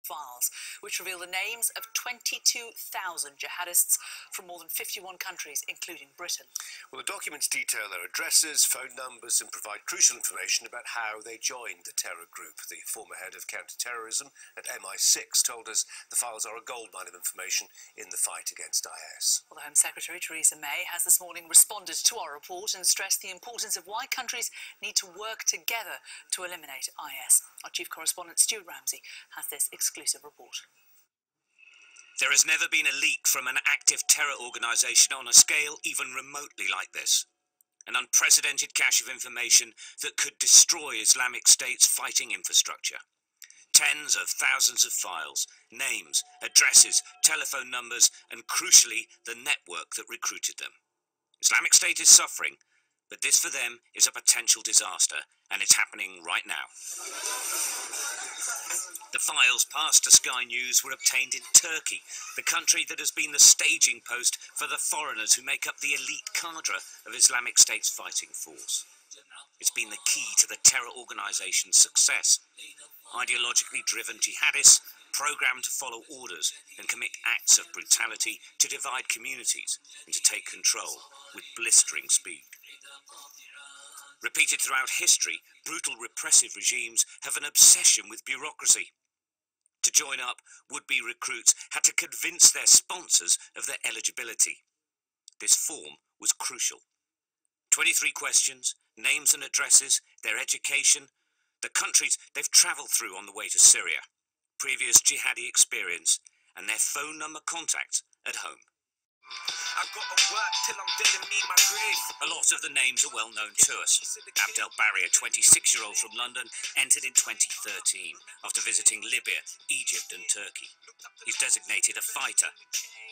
files, which reveal the names of 22,000 jihadists from more than 51 countries, including Britain. Well, the documents detail their addresses, phone numbers, and provide crucial information about how they joined the terror group. The former head of counter-terrorism at MI6 told us the files are a goldmine of information in the fight against IS. Well, the Home Secretary, Theresa May, has this morning responded to our report and stressed the importance of why countries need to work together to eliminate IS. Our chief correspondent, Stuart Ramsey, has this exclusive report. There has never been a leak from an active terror organisation on a scale even remotely like this. An unprecedented cache of information that could destroy Islamic State's fighting infrastructure. Tens of thousands of files, names, addresses, telephone numbers, and crucially, the network that recruited them. Islamic State is suffering, but this for them is a potential disaster, and it's happening right now. The files passed to Sky News were obtained in Turkey, the country that has been the staging post for the foreigners who make up the elite cadre of Islamic State's fighting force. It's been the key to the terror organisation's success. Ideologically driven jihadists programmed to follow orders and commit acts of brutality to divide communities and to take control with blistering speed. Repeated throughout history, brutal repressive regimes have an obsession with bureaucracy. To join up, would-be recruits had to convince their sponsors of their eligibility. This form was crucial. 23 questions, names and addresses, their education, the countries they've travelled through on the way to Syria, previous jihadi experience, and their phone number contacts at home. I've got to work till I'm dead and meet my grave. A lot of the names are well known to us. Abdel Barry, a 26-year-old from London, entered in 2013 after visiting Libya, Egypt and Turkey. He's designated a fighter.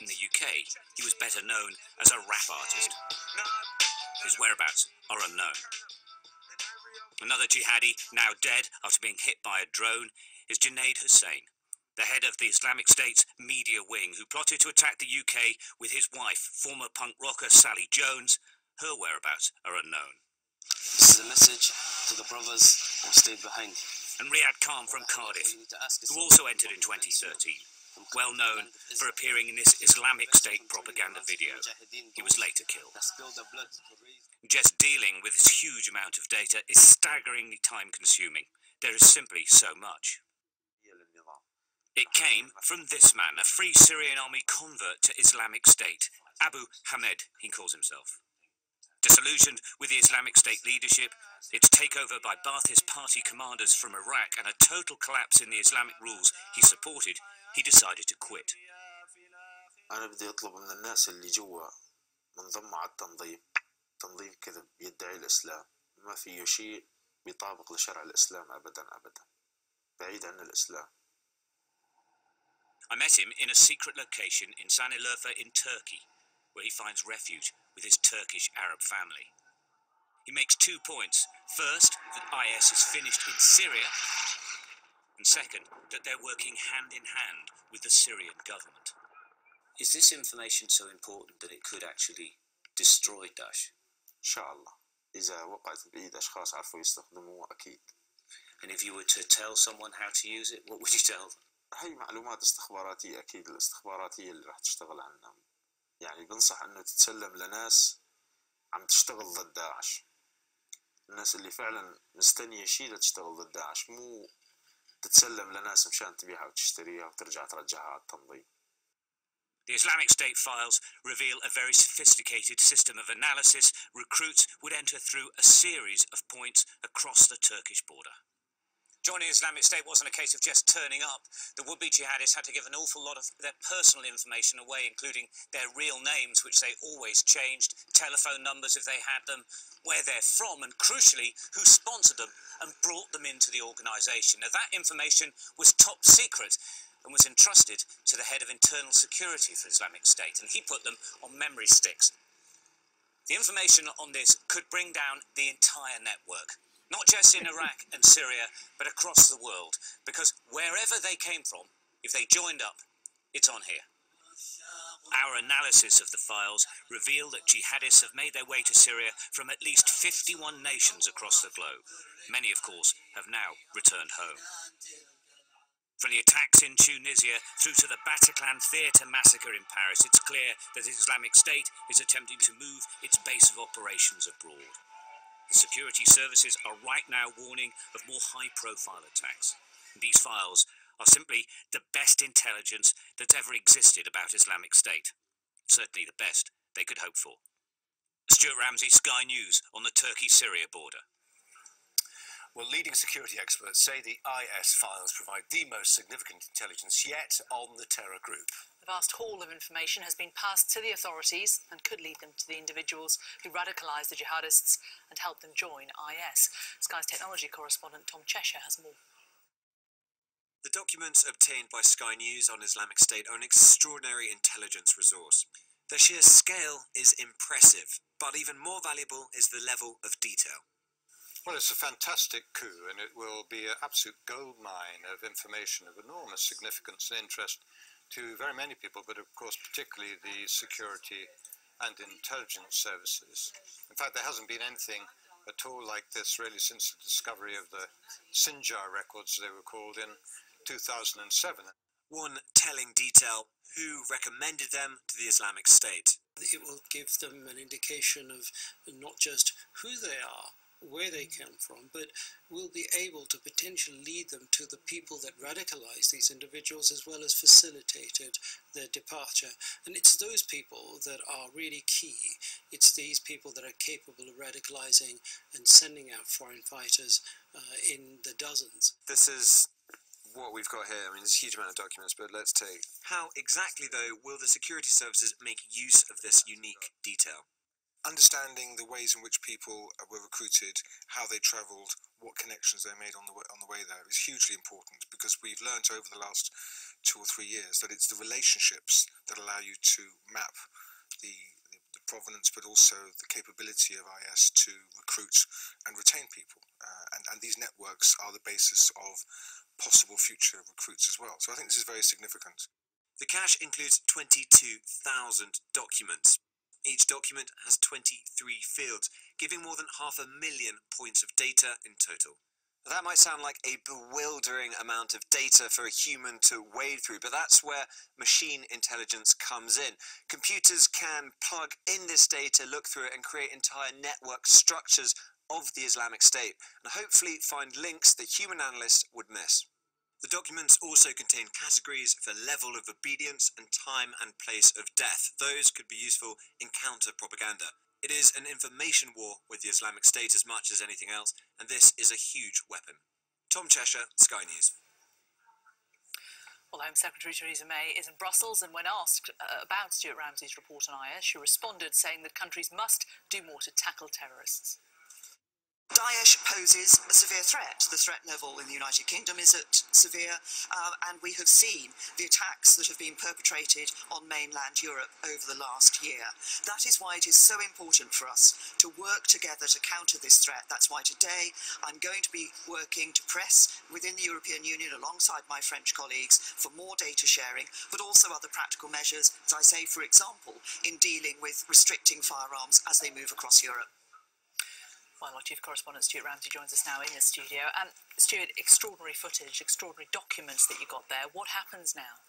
In the UK, he was better known as a rap artist. His whereabouts are unknown. Another jihadi, now dead after being hit by a drone, is Junaid Hussain, the head of the Islamic State's media wing, who plotted to attack the UK with his wife, former punk rocker Sally Jones. Her whereabouts are unknown. This is a message to the brothers who stayed behind. And Riyad Khan from Cardiff, who also entered in 2013, well known for appearing in this Islamic State propaganda video. He was later killed. Just dealing with this huge amount of data is staggeringly time-consuming. There is simply so much. It came from this man, a Free Syrian Army convert to Islamic State. Abu Hamed, he calls himself. Disillusioned with the Islamic State leadership, its takeover by Ba'athist party commanders from Iraq, and a total collapse in the Islamic rules he supported, he decided to quit. أنا بدي أطلب من الناس اللي جوا منضم على تنظيم كذب يدعي الإسلام ما فيه شيء بيطابق لشرع الإسلام أبدا بعيد عن الإسلام. I met him in a secret location in Sanilurfa in Turkey, where he finds refuge with his Turkish Arab family. He makes 2 points. First, that IS is finished in Syria, and second, that they're working hand in hand with the Syrian government. Is this information so important that it could actually destroy Daesh? إن شاء الله إذا وقعت بإيد أشخاص عرفوا يستخدموه أكيد. And if you were to tell someone how to use it, what would you tell them? هاي معلومات استخباراتية أكيد الاستخباراتية اللي راح تشتغل عنا. يعني بنصح إنه تتسلم لناس عم تشتغل ضد داعش. الناس اللي فعلا مستنية شيء لتشتغل ضد داعش، مو تتسلم لناس مشان تبيعها وتشتريها وترجع ترجعها على التنظيم. The Islamic State files reveal a very sophisticated system of analysis. Recruits would enter through a series of points across the Turkish border. Joining Islamic State wasn't a case of just turning up. The would-be jihadists had to give an awful lot of their personal information away, including their real names, which they always changed, telephone numbers if they had them, where they're from, and crucially, who sponsored them and brought them into the organisation. Now, that information was top secret and was entrusted to the head of internal security for Islamic State, and he put them on memory sticks. The information on this could bring down the entire network. Not just in Iraq and Syria, but across the world. Because wherever they came from, if they joined up, it's on here. Our analysis of the files reveal that jihadists have made their way to Syria from at least 51 nations across the globe. Many, of course, have now returned home. From the attacks in Tunisia through to the Bataclan theatre massacre in Paris, it's clear that the Islamic State is attempting to move its base of operations abroad. The security services are right now warning of more high-profile attacks. These files are simply the best intelligence that's ever existed about Islamic State. Certainly the best they could hope for. Stuart Ramsey, Sky News, on the Turkey-Syria border. Well, leading security experts say the IS files provide the most significant intelligence yet on the terror group. The vast haul of information has been passed to the authorities and could lead them to the individuals who radicalise the jihadists and help them join IS. Sky's technology correspondent Tom Cheshire has more. The documents obtained by Sky News on Islamic State are an extraordinary intelligence resource. Their sheer scale is impressive, but even more valuable is the level of detail. Well, it's a fantastic coup, and it will be an absolute goldmine of information of enormous significance and interest to very many people, but of course particularly the security and intelligence services. In fact, there hasn't been anything at all like this really since the discovery of the Sinjar records, they were called, in 2007. One telling detail: who recommended them to the Islamic State. It will give them an indication of not just who they are, where they come from, but will be able to potentially lead them to the people that radicalize these individuals as well as facilitated their departure. And it's those people that are really key. It's these people that are capable of radicalizing and sending out foreign fighters in the dozens. This is what we've got here. I mean, there's a huge amount of documents, but let's take. How exactly, though, will the security services make use of this unique detail? Understanding the ways in which people were recruited, how they travelled, what connections they made on the way there is hugely important, because we've learnt over the last 2 or 3 years that it's the relationships that allow you to map the provenance, but also the capability of IS to recruit and retain people. And these networks are the basis of possible future recruits as well. So I think this is very significant. The cache includes 22,000 documents. Each document has 23 fields, giving more than 500,000 points of data in total. That might sound like a bewildering amount of data for a human to wade through, but that's where machine intelligence comes in. Computers can plug in this data, look through it, and create entire network structures of the Islamic State, and hopefully find links that human analysts would miss. The documents also contain categories for level of obedience and time and place of death. Those could be useful in counter-propaganda. It is an information war with the Islamic State as much as anything else, and this is a huge weapon. Tom Cheshire, Sky News. Well, Home Secretary Theresa May is in Brussels, and when asked about Stuart Ramsey's report on IS, she responded saying that countries must do more to tackle terrorists. Daesh poses a severe threat. The threat level in the United Kingdom is at severe, and we have seen the attacks that have been perpetrated on mainland Europe over the last year. That is why it is so important for us to work together to counter this threat. That's why today I'm going to be working to press within the European Union alongside my French colleagues for more data sharing, but also other practical measures, as I say, for example, in dealing with restricting firearms as they move across Europe. Well, our chief correspondent Stuart Ramsey joins us now in the studio. And Stuart, extraordinary footage, extraordinary documents that you got there. What happens now?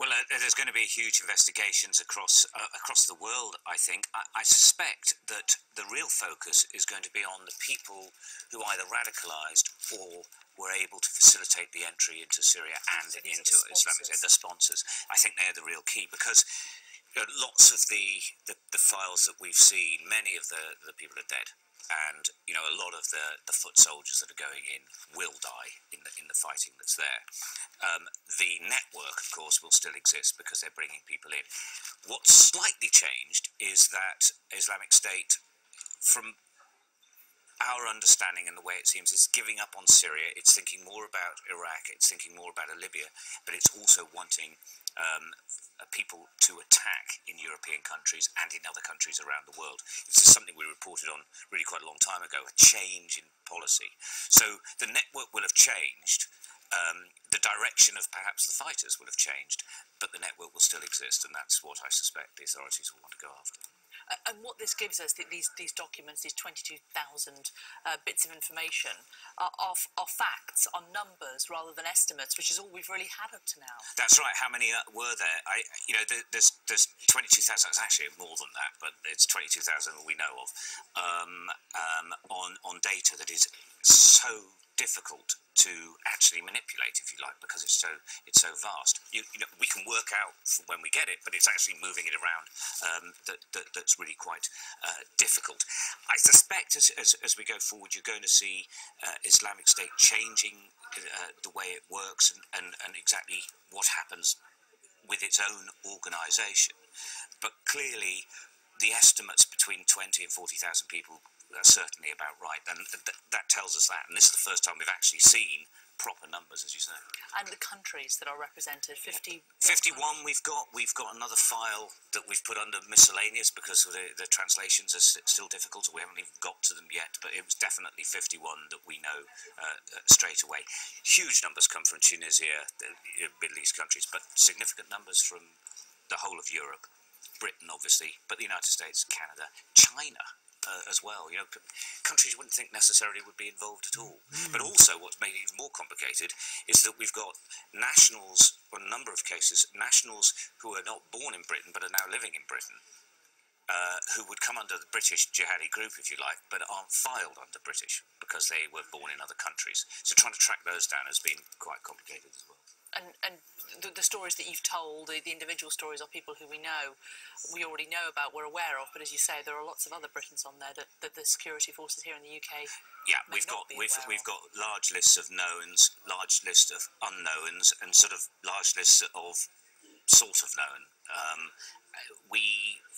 Well, there's going to be huge investigations across the world, I think. I suspect that the real focus is going to be on the people who either radicalised or were able to facilitate the entry into Syria and into Islamic State, the sponsors. I think they're the real key, because lots of the files that we've seen, many of the people are dead. And, you know, a lot of the foot soldiers that are going in will die in the fighting that's there. The network, of course, will still exist because they're bringing people in. What's slightly changed is that Islamic State, from our understanding and the way it seems, is giving up on Syria. It's thinking more about Iraq. It's thinking more about Libya. But it's also wanting people to attack in European countries and in other countries around the world. This is something we reported on really quite a long time ago, a change in policy. So the network will have changed. The direction of perhaps the fighters will have changed, but the network will still exist, and that's what I suspect the authorities will want to go after. And what this gives us, these documents, these 22,000 bits of information, are facts, are numbers rather than estimates, which is all we've really had up to now. That's right. How many were there? There's 22,000. It's actually more than that, but it's 22,000 that we know of on data that is so difficult to actually manipulate, if you like, because it's so vast. We can work out from when we get it, but it's actually moving it around that's really quite difficult. I suspect as we go forward, you're going to see Islamic State changing the way it works and exactly what happens with its own organisation. But clearly, the estimates between 20 and 40,000 people are certainly about right, and that tells us that. And this is the first time we've actually seen proper numbers, as you say. And the countries that are represented, 51 we've got another file that we've put under miscellaneous because the translations are still difficult, we haven't even got to them yet, but it was definitely 51 that we know straight away. Huge numbers come from Tunisia, the Middle East countries, but significant numbers from the whole of Europe, Britain obviously, but the United States, Canada, China as well. Countries you wouldn't think necessarily would be involved at all. But also what's made it even more complicated is that we've got nationals, on a number of cases, nationals who are not born in Britain but are now living in Britain, who would come under the British jihadi group, if you like, but aren't filed under British because they were born in other countries. So trying to track those down has been quite complicated as well. And the stories that you've told, the individual stories of people who we already know about, we're aware of, but as you say, there are lots of other Britons on there that the security forces here in the UK we've got large lists of knowns, large lists of unknowns, and sort of large lists of sort of known.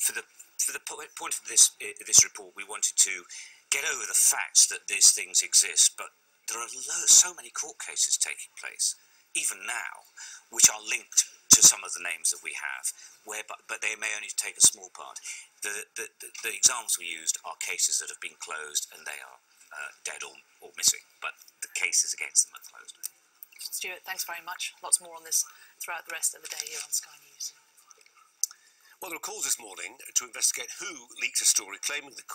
For the point of this report, we wanted to get over the facts that these things exist, but there are so many court cases taking place even now, which are linked to some of the names that we have, but they may only take a small part. The examples we used are cases that have been closed and they are dead or missing, but the cases against them are closed. Stuart, thanks very much. Lots more on this throughout the rest of the day here on Sky News. Well, there were calls this morning to investigate who leaked a story claiming the